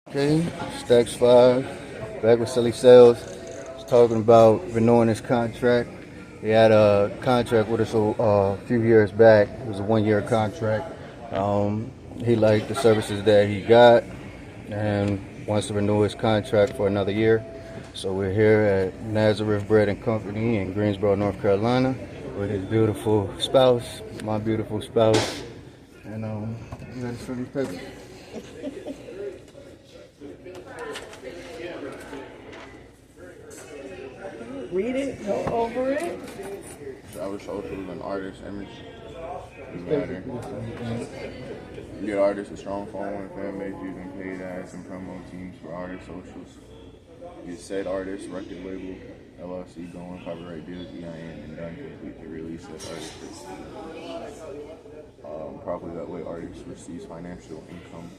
Okay, Stacks 5, back with Celly Sales. He's talking about renewing his contract. He had a contract with us a few years back. It was a 1 year contract. He liked the services that he got and wants to renew his contract for another year. So we're here at Nazareth Bread and Company in Greensboro, North Carolina, with his beautiful spouse, my beautiful spouse. And you ready for these papers? Read it, go over it. Our socials and artist image is matter. Get artists a strong following, fan base using paid ads and promo teams for artist socials. Get said artist record label LLC going, copyright deals, EIN, and done complete to release said artist. Probably that way artist receives financial income.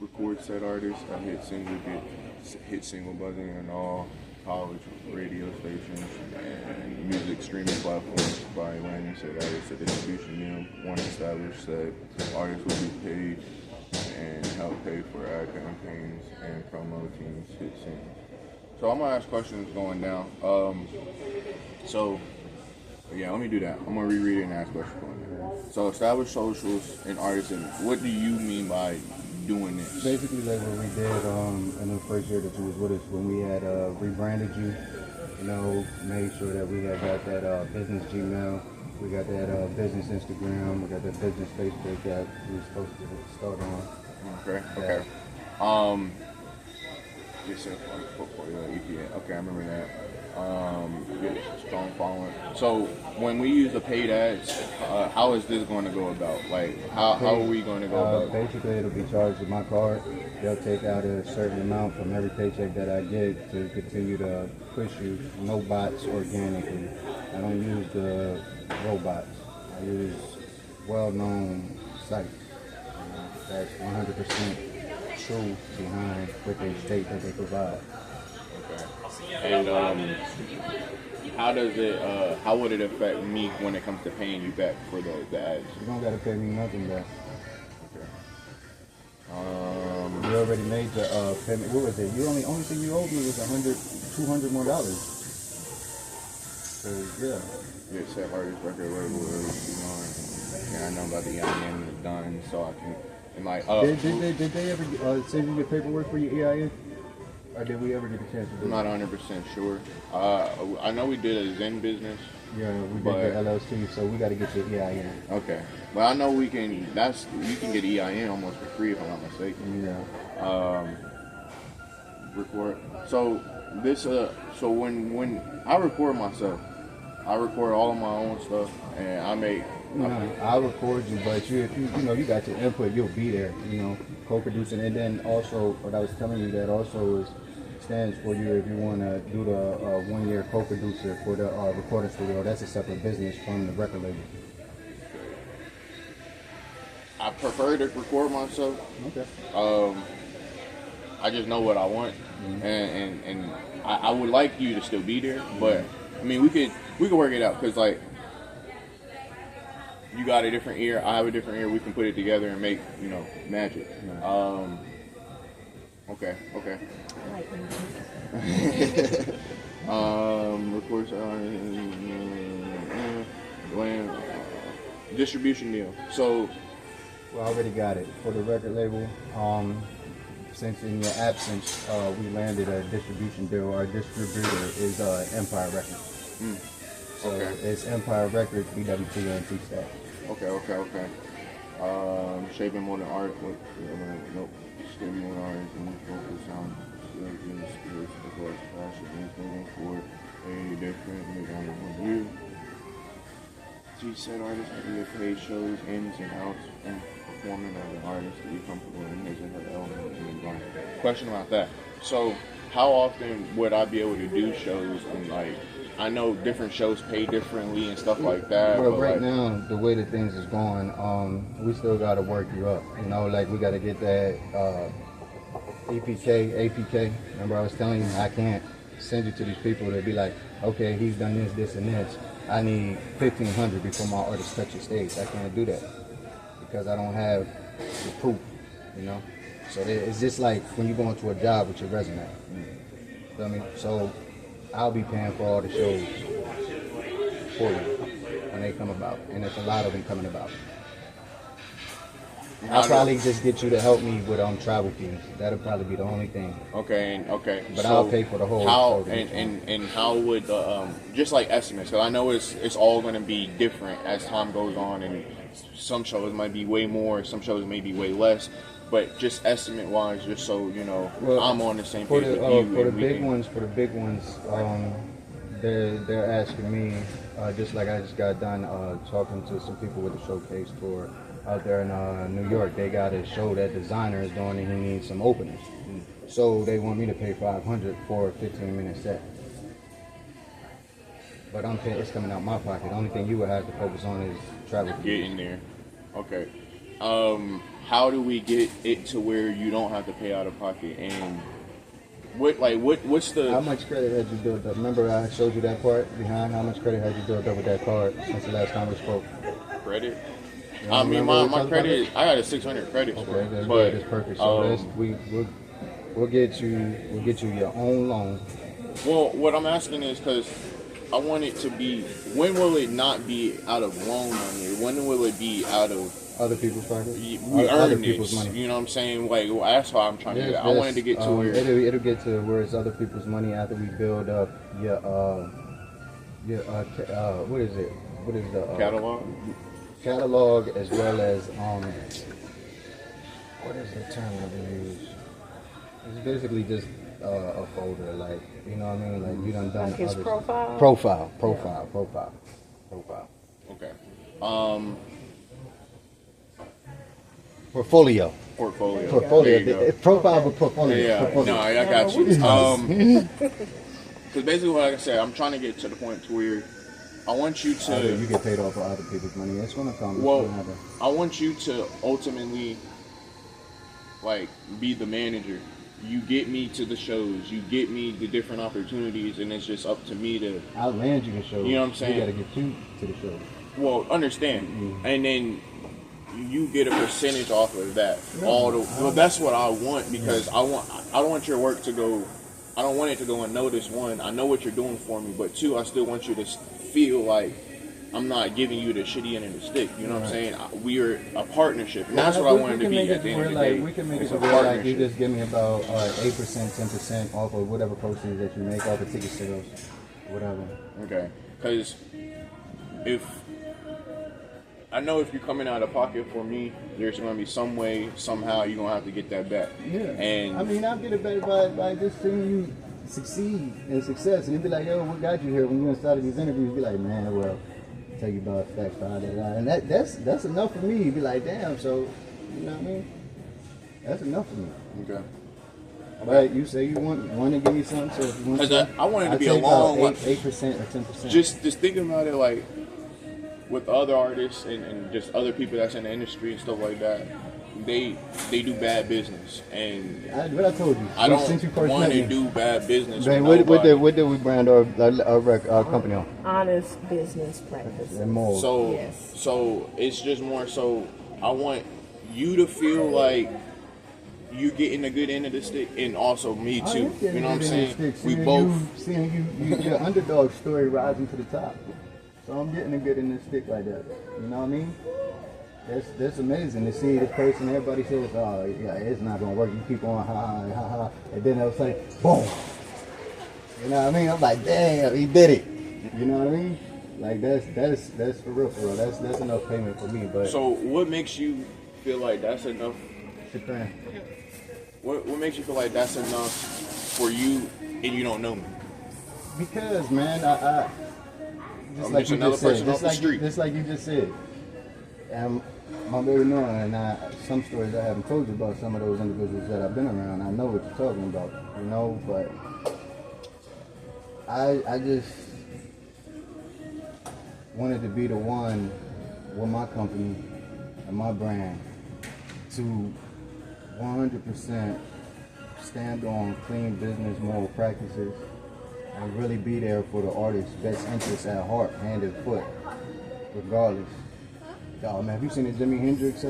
Record said artist, a hit single buzzing on all college radio stations and music streaming platforms by landing said artists a distribution deal. One established that artists will be paid and help pay for ad campaigns and promo teams hit singles. So I'm gonna ask questions going down. Yeah, let me do that. I'm gonna reread it and ask questions going down. So establish socials and artists. What do you mean by doing this? Basically, like what we did in the first year that you was with us, when we had rebranded you, made sure that we had got that business Gmail, we got that business Instagram, we got that business Facebook that we were supposed to start on. Okay. Yes, okay, I remember that. Get strong following. So when we use the paid ads, how is this going to go about? Like, how are we going to go about? Basically, it'll be charged to my card. They'll take out a certain amount from every paycheck that I get to continue to push you. No bots organically. I don't use the robots. I use well-known sites. That's 100% true behind what they state that they provide. Okay. And how would it affect me when it comes to paying you back for the ads? You don't gotta pay me nothing back. Okay. You already made the payment. What was it? Only thing you owed me was $200 more. So yeah. Yeah, set artist record label. Yeah, I know about the EIN is done, so I can. And like, did they ever send you your paperwork for your EIN? Or did we ever get a chance to do it? I'm not 100% sure. I know we did a Zen business. Yeah, we did the LLC, so we got to get your EIN. Okay. Well, I know you can get EIN almost for free if I'm not mistaken. Yeah. Record. So when I record myself, I record all of my own stuff, and I make. I'll record you, but if you got your input, you'll be there. Co-producing, and then also what I was telling you that also stands for you if you want to do the 1 year co-producer for the recording studio. That's a separate business from the record label. I prefer to record myself. Okay. I just know what I want, and I would like you to still be there, but I mean we could work it out because like. You got a different ear, I have a different ear. We can put it together and make, magic. Okay. Record distribution deal. So, well, I already got it for the record label. Since in your absence, we landed a distribution deal. Our distributor is Empire Records. So it's Empire Records, B.W.T, and T-Stack. Okay. Shaping more than art. Nope. Shaping more than art and vocal sound. Skills as well as fashion. Moving forward, a different view. She said artists have to get paid shows, ins and outs, and performing as an artist to be comfortable in his or her element in the environment. Question about that. So, how often would I be able to do shows and like? I know different shows pay differently and stuff like that. Well, right now, the way that things is going, we still got to work you up. Like we got to get that APK. Remember I was telling you, I can't send you to these people that be like, okay, he's done this, and this. I need 1,500 before my artist touches stage. I can't do that because I don't have the proof. you know. So it's just like when you go into a job with your resume. Feel me? So I'll be paying for all the shows for you when they come about, and it's a lot of them coming about. I'll probably just get you to help me with travel fees. That'll probably be the only thing. Okay. But so I'll pay for the whole. How and how would the just like estimates? Because I know it's all going to be different as time goes on, and some shows might be way more, some shows may be way less. But just estimate wise, just so you know, I'm on the same page with you. For the big ones, they're asking me, just like I just got done talking to some people with the showcase tour out there in New York. They got a show that designer is doing, and he needs some openers. So they want me to pay $500 for a 15-minute set. But it's coming out my pocket. The only thing you would have to focus on is travel. Get in there. Okay. How do we get it to where you don't have to pay out of pocket? And what's the... How much credit had you built up? Remember I showed you that part behind? How much credit had you built up with that card since the last time we spoke? Credit? I mean, my credit, I got a 600 credit score. Okay, that's good. That's perfect. So we'll get you your own loan. Well, what I'm asking is because I want it to be, when will it not be out of loan money? When will it be out of other people's pockets? We earn people's money. You know what I'm saying? Like, that's how I'm trying to get. I wanted to get to where it'll get to where it's other people's money after we build up your what is it? What is the catalog as well as what is the term that we use? It's basically just a folder, like, you know what I mean? Like, you done like his profile? Profile. Okay. Portfolio. Profile with portfolio. Yeah. Portfolio. No, I got you. Because basically, like I said, I'm trying to get to the point to where I want you to. You get paid off for other people's money. It's gonna come. Well, I want you to ultimately, like, be the manager. You get me to the shows. You get me the different opportunities, and it's just up to me to. I'll land you the show. You know what I'm saying? You gotta get you to the show. Well, understand, and then you get a percentage off of that. Well, that's what I want, because I don't want your work to go. I don't want it to go unnoticed. One, I know what you're doing for me, but two, I still want you to feel like I'm not giving you the shitty end of the stick. You know what I'm saying? We're a partnership, and that's what I wanted to be at the end of the day. We can make it where, like, you just give me about 8%, 10% off of whatever proceeds that you make off the ticket sales, whatever. Okay, because I know if you're coming out of pocket for me, there's going to be some way, somehow, you're going to have to get that back. Yeah. And I mean, I'll get it back by just seeing you succeed and success. And you'll be like, yo, what got you here? When you inside of these interviews, be like, man, well, tell you about facts, and that's enough for me. You'd be like, damn, so, you know what I mean? That's enough for me. Okay. But you say you want to give me something, so if you want something, I wanted to I'd be take a long 8% or 10%. Just thinking about it, like, with other artists and just other people that's in the industry and stuff like that, they do bad business, and what I told you. I don't want to do bad business. Man, what did we brand our company on? Honest business practices. And more. So Yes. So it's just more so I want you to feel like you getting a good end of the stick, and also me too. You know what I'm saying? We both seeing you your underdog story rising to the top. So I'm getting a good end of the stick like that. You know what I mean? That's amazing to see this person. Everybody says, "Oh, yeah, it's not gonna work." You keep on, ha ha, and then they'll say, "Boom!" You know what I mean? I'm like, "Damn, he did it." You know what I mean? Like that's for real, for real. That's enough payment for me. But so, what makes you feel like that's enough? Japan. What makes you feel like that's enough for you, and you don't know me? Because, man, I just like you just said, just like you just said. And my baby Noah and some stories I haven't told you about some of those individuals that I've been around. I know what you're talking about, you know, but I just wanted to be the one with my company and my brand to 100% stand on clean business moral practices and really be there for the artist's best interests at heart, hand and foot, regardless. Oh man, have you seen the Jimi Hendrix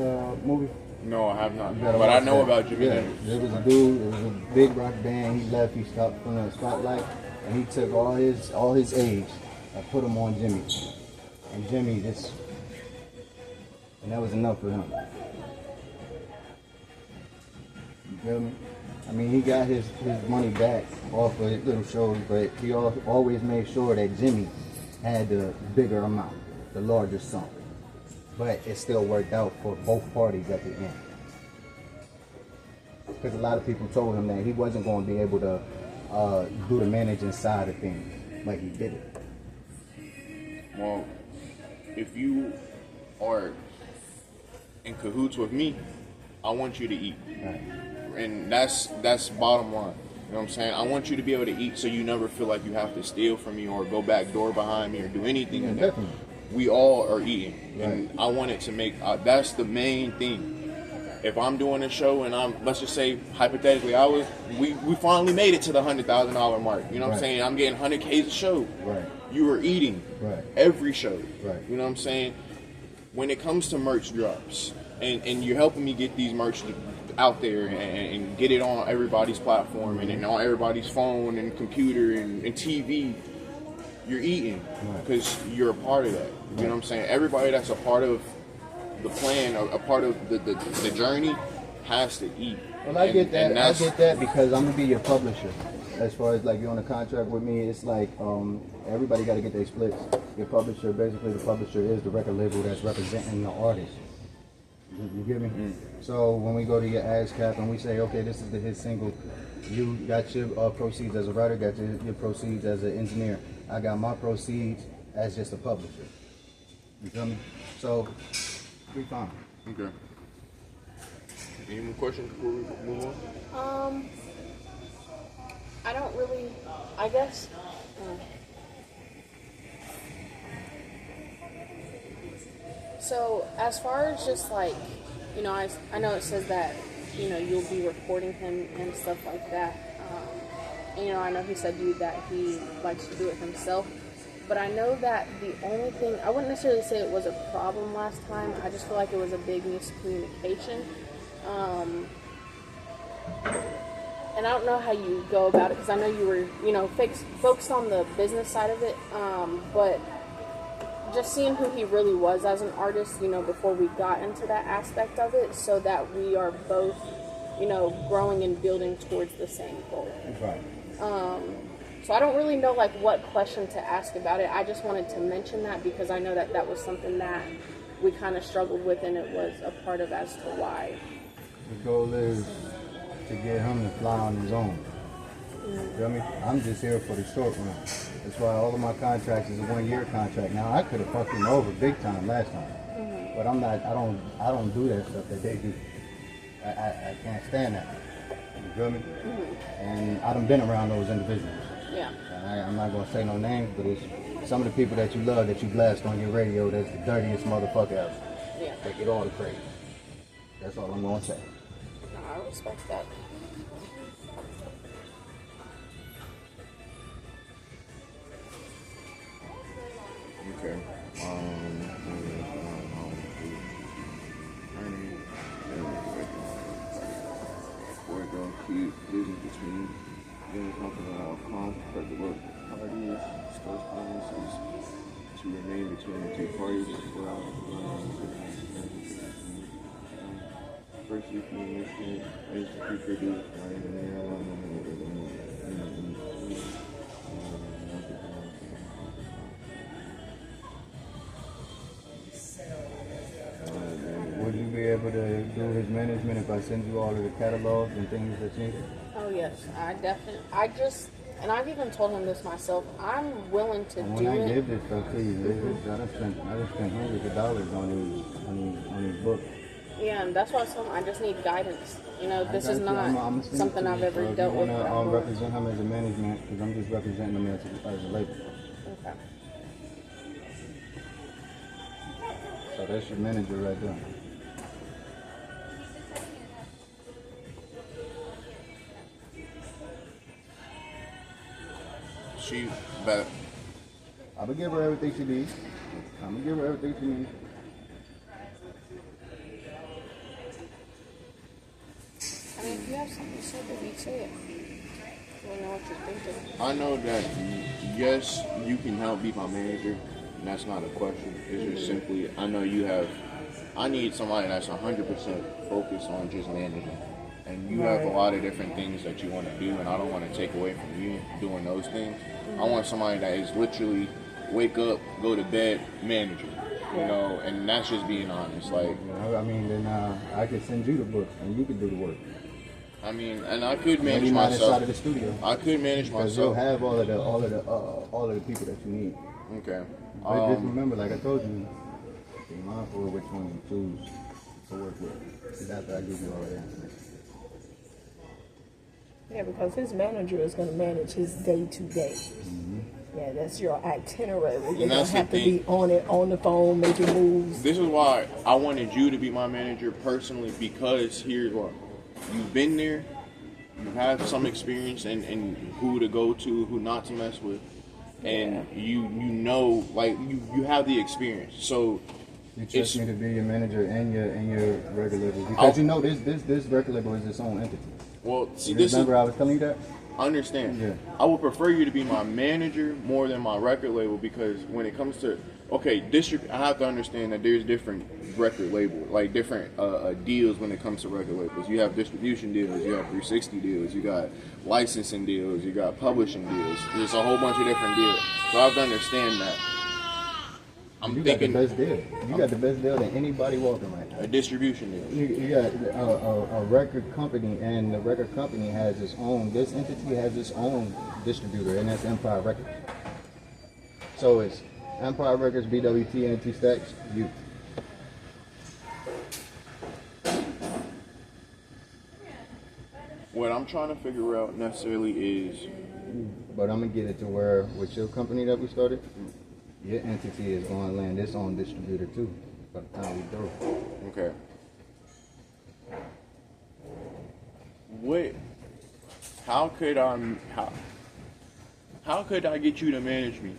movie? No, I have not. You gotta But I watch know that. about Jimmy Yeah, Hendrix. there was a dude. It was a big rock band. He left. He stopped from the spotlight, and he took all his age and put him on Jimmy. And Jimmy just, and that was enough for him. You feel me? I mean, he got his money back off of his little shows, but he always made sure that Jimmy had the bigger amount, the larger sum. But it still worked out for both parties at the end. Because a lot of people told him that he wasn't going to be able to do the managing side of things like he did it. Well, if you are in cahoots with me, I want you to eat. Right. And that's bottom line. You know what I'm saying? I want you to be able to eat so you never feel like you have to steal from me or go back door behind me or do anything Yeah, like that. definitely. We all are eating. Right. And I want it to make, that's the main thing. If I'm doing a show and let's just say, hypothetically, we finally made it to the $100,000 mark. You know what I'm Right. saying? I'm getting 100K a show. Right. You are eating. Right. Every show. Right. You know what I'm saying? When it comes to merch drops, and you're helping me get these merch out there and get it on everybody's platform and on everybody's phone and computer and TV, you're eating because you're a part of that. You know what I'm saying? Everybody that's a part of the plan, a part of the journey, has to eat. Well, I get that. I get that because I'm gonna be your publisher. As far as like you're on a contract with me, it's like everybody got to get their splits. Your publisher, basically, the publisher is the record label that's representing the artist. You get me? So when we go to your ASCAP and we say, okay, this is the hit single, you got your proceeds as a writer, got your proceeds as an engineer. I got my proceeds as just a publisher. You feel me? So we fine. Okay. Any more questions before we move on? I don't really, I guess. So as far as just like, you know, I know it says that, you know, you'll be recording him and stuff like that. And, you know, I know he said to you that he likes to do it himself. But I know that the only thing, I wouldn't necessarily say it was a problem last time. I just feel like it was a big miscommunication. And I don't know how you go about it because I know you were, you know, focused on the business side of it. But just seeing who he really was as an artist, you know, before we got into that aspect of it, so that we are both, you know, growing and building towards the same goal. Right. So I don't really know like what question to ask about it. I just wanted to mention that because I know that that was something that we kind of struggled with, and it was a part of as to why. The goal is to get him to fly on his own. You feel me? I'm just here for the short run. That's why all of my contracts is a 1-year contract. Now I could have fucked him over big time last time, but I'm not. I don't do that stuff that they do. I can't stand that. You feel me? And I done been around those individuals. Yeah. I'm not gonna say no names, but it's some of the people that you love that you blast on your radio. That's the dirtiest motherfucker ever. Yeah. They get all the credit. That's all I'm gonna say. No, I respect that. Okay. Keep business between being comfortable of conflict the work parties, discuss policies to remain between the two parties as well. Firstly, communication is to be produced Would you be able to do his management if I send you all of the catalogs and things that you need? Oh yes, I definitely. And I've even told him this myself. I'm willing to And do when I it. give this stuff to you, I just spent hundreds of dollars on these books. Yeah, and that's why I told him I just need guidance. You know, this is not I'm something I've ever dealt with. I'll represent him as a management because I'm just representing him as a label. Okay. So that's your manager right there. She better. I'm gonna give her everything she needs. mean, if you have something to say, baby, say it. You want to know what you're thinking. I know that, yes, you can help be my manager, and that's not a question. It's just simply, I know you have, I need somebody that's 100% focused on just managing. And you have a lot of different things that you want to do, and I don't want to take away from you doing those things. I want somebody that is literally wake up, go to bed, manager. You know, and that's just being honest. Like, I mean, then I could send you the book, and you could do the work. I mean, and I could manage Maybe not myself. inside of the studio. I could manage Because you'll myself. have all of the people that you need. Okay. But just remember, like I told you, be mindful of which one you choose to work with. Because after I give you all that information. Yeah, because his manager is going to manage his day to day. Yeah, that's your itinerary. You're going to have to be on it, on the phone, making moves. This is why I wanted you to be my manager personally, because here's what. You've been there, you have some experience and who to go to, who not to mess with. And you know, like, you have the experience. So you trust me to be your manager and your record label. Because you know this record label is its own entity. Well, see, Remember I was telling you that? I understand. Yeah. I would prefer you to be my manager more than my record label, because when it comes to I have to understand that there's different record label, like different deals when it comes to record labels. You have distribution deals, you have 360 deals, you got licensing deals, you got publishing deals. There's a whole bunch of different deals. So I have to understand that. You got the best deal. You got the best deal than anybody walking right now. A distribution deal. You got a record company, and the record company has its own. This entity has its own distributor, and that's Empire Records. So it's Empire Records, B.W.T, Anti-Stacks, you. What I'm trying to figure out necessarily is, But I'm gonna get it to where with your company that we started, your entity is going to land its own distributor too. By the time we through. okay. What? How could I get you to manage me?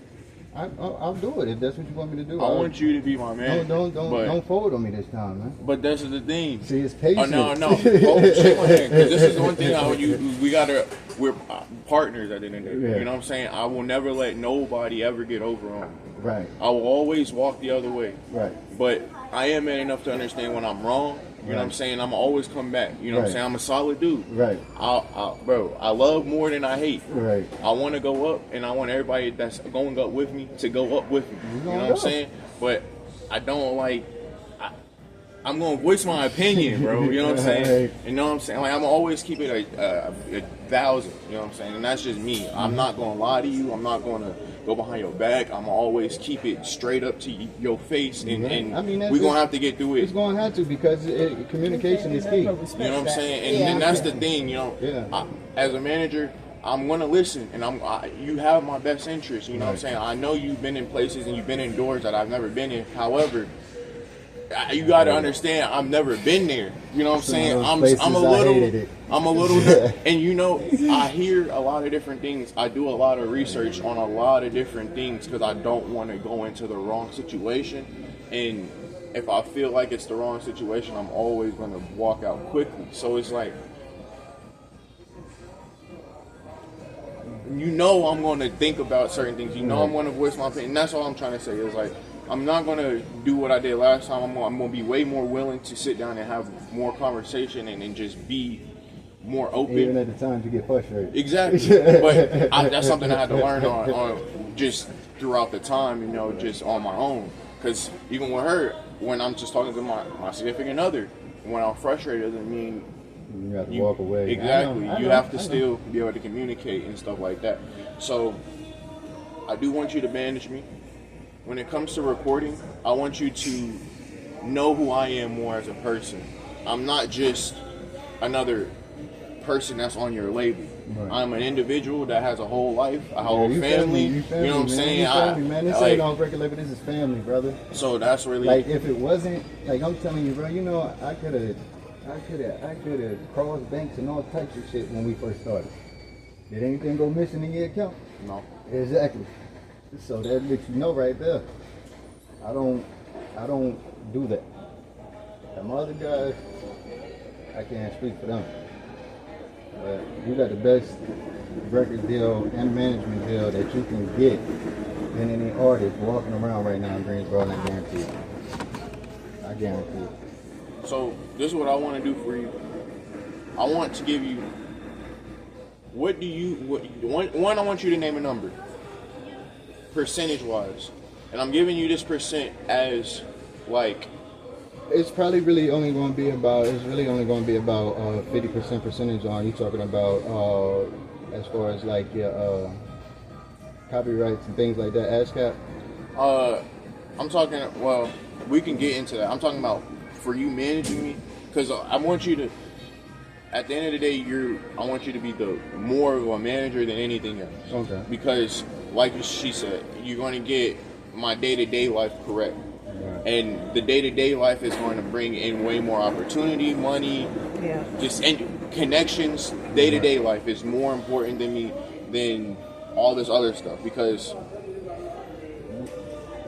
I'll do it if that's what you want me to do. I want you to be my manager. Don't fold on me this time, man. But this is the thing. See, it's patience. Oh no! Shake my hand, because this is one thing. We're partners at the end of the day. Yeah. You know what I'm saying? I will never let nobody ever get over on me. Right. I will always walk the other way. Right. But I am man enough to understand when I'm wrong. You know what I'm saying? I'm always come back. You know what I'm saying? I'm a solid dude. Right. Bro, I love more than I hate. Right. I want to go up, and I want everybody that's going up with me to go up with me. You know what I'm saying? But I don't like. I'm gonna voice my opinion, bro. You know what I'm saying? You know what I'm saying? Like, I'm always keep it a 1,000. You know what I'm saying? And that's just me. I'm not gonna lie to you. I'm not gonna go behind your back. I'm always keep it straight up to your face, and I mean, we're gonna have to get through it. It's gonna have to, because communication is key. You know what I'm saying? And that's the thing. You know, as a manager, I'm gonna listen, and you have my best interest. You know what I'm saying? I know you've been in places and you've been in doors that I've never been in. However, you got to understand, I've never been there. You know what I'm saying? I'm a little, and you know, I hear a lot of different things. I do a lot of research on a lot of different things, because I don't want to go into the wrong situation. And if I feel like it's the wrong situation, I'm always going to walk out quickly. So it's like, you know, I'm going to think about certain things. You know, I'm going to voice my opinion. And that's all I'm trying to say is, like, I'm not going to do what I did last time. I'm going to be way more willing to sit down and have more conversation and just be more open. Even at the times you get frustrated. Exactly. But that's something I had to learn on just throughout the time, you know, just on my own. Because even with her, when I'm just talking to my significant other, when I'm frustrated, doesn't mean you have to walk away. Exactly. You have to still be able to communicate and stuff like that. So I do want you to manage me. When it comes to recording, I want you to know who I am more as a person. I'm not just another person that's on your label. Right. I'm an individual that has a whole life, a whole family. You know what I'm saying? Family, man. This ain't on record label. This is family, brother. So that's really, like, if it wasn't, like, I'm telling you, bro. You know, I could have crossed banks and all types of shit when we first started. Did anything go missing in your account? No. Exactly. So that lets you know right there. I don't do that. Them other guys, I can't speak for them. You got the best record deal and management deal that you can get than any artist walking around right now in Greensboro, and I guarantee it. I guarantee it. So this is what I want to do for you. I want to give you. One, I want you to name a number, percentage wise, and I'm giving you this percent as like. It's probably really only going to be about. It's really only going to be about 50% percentage on. You talking about as far as like your copyrights and things like that. ASCAP. I'm talking. Well, we can get into that. I'm talking about for you managing me, because I want you to. At the end of the day, I want you to be the more of a manager than anything else. Okay. Because, like she said, you're going to get my day-to-day life correct. Right. And the day-to-day life is going to bring in way more opportunity, money, and connections. Day-to-day life is more important than all this other stuff, because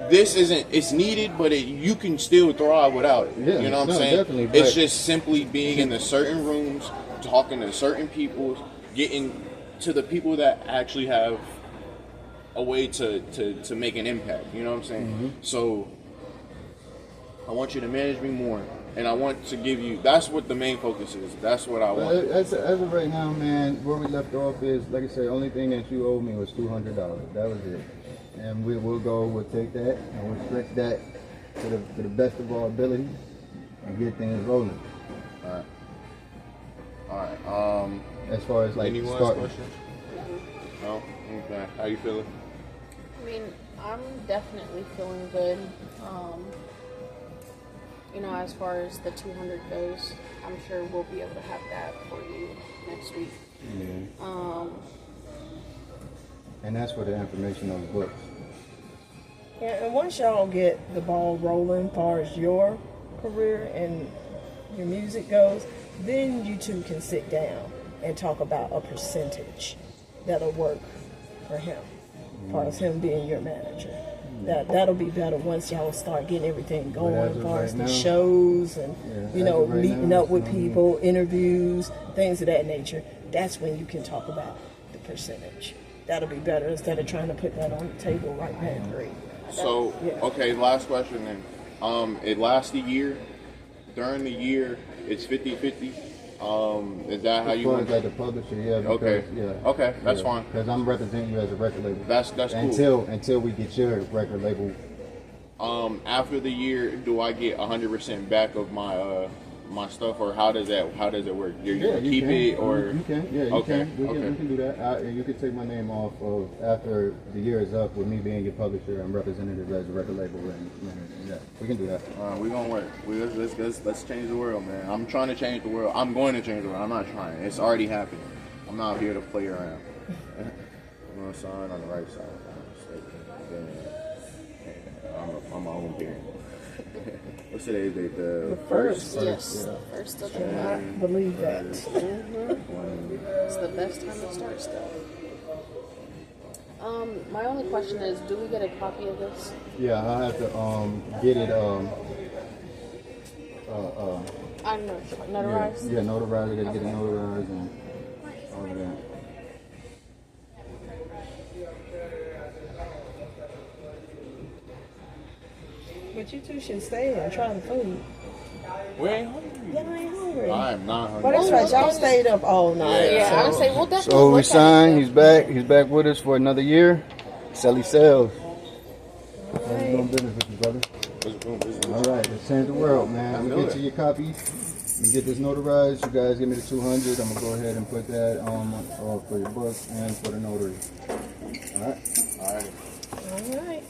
this it's needed, but you can still thrive without it. Yeah, you know what I'm saying? Definitely, it's just simply being in the certain rooms, talking to certain people, getting to the people that actually have a way to make an impact. You know what I'm saying? Mm-hmm. So I want you to manage me more, and I want to give you. That's what the main focus is. That's what I want. As of right now, man, where we left off is, like I said, only thing that you owed me was $200. That was it. And we'll take that and we'll stretch that to the best of our ability and get things rolling. All right. As far as like any starting. questions? No. Okay. How you feeling? I mean, I'm definitely feeling good. As far as the 200 goes, I'm sure we'll be able to have that for you next week. Yeah. And that's for the information on the books. Yeah, and once y'all get the ball rolling as far as your career and your music goes, then you two can sit down and talk about a percentage that'll work for him, as far as him being your manager. That'll be better once y'all start getting everything going, as far as the shows and meeting up with people, interviews, things of that nature. That's when you can talk about the percentage. That'll be better instead of trying to put that on the table right now and agree. So, okay, last question then. It lasts a year. During the year, it's 50-50. Is that how you want it? Like the publisher, yeah. Because, okay. Yeah. Okay, that's fine. Because I'm representing you as a record label. That's cool. Until we get your record label. After the year, do I get 100% back of my stuff, or how does it work? You keep can. it, or you can. Yeah, you can. We can do that. You can take my name off of after the year is up with me being your publisher and representative as a record label, and yeah, we can do that. We're gonna work. Let's change the world, man. I'm trying to change the world. I'm going to change the world. I'm not trying. It's already happening. I'm not here to play around. I'm gonna sign on the right side. I'm my own parent. What's today's date? The first? Yes, yeah. First of I July. believe that. It's the best time to start stuff. My only question is, do we get a copy of this? Yeah, I'll have to get it I'm notarized? Yeah, notarized. I gotta get it notarized and all of that. But you two should stay and try the food. We ain't hungry. Y'all ain't hungry. I'm not hungry. Well, that's right. Y'all stayed up all night. Yeah, I would say we'll definitely So we look at signed. it. He's back. He's back with us for another year. Celly Sales. How's it doing business with you, brother? All right, let's change the world, man. We'll get you your copy. You get this notarized. You guys give me the 200. I'm gonna go ahead and put that on for your book and for the notary. All right. All right. All right.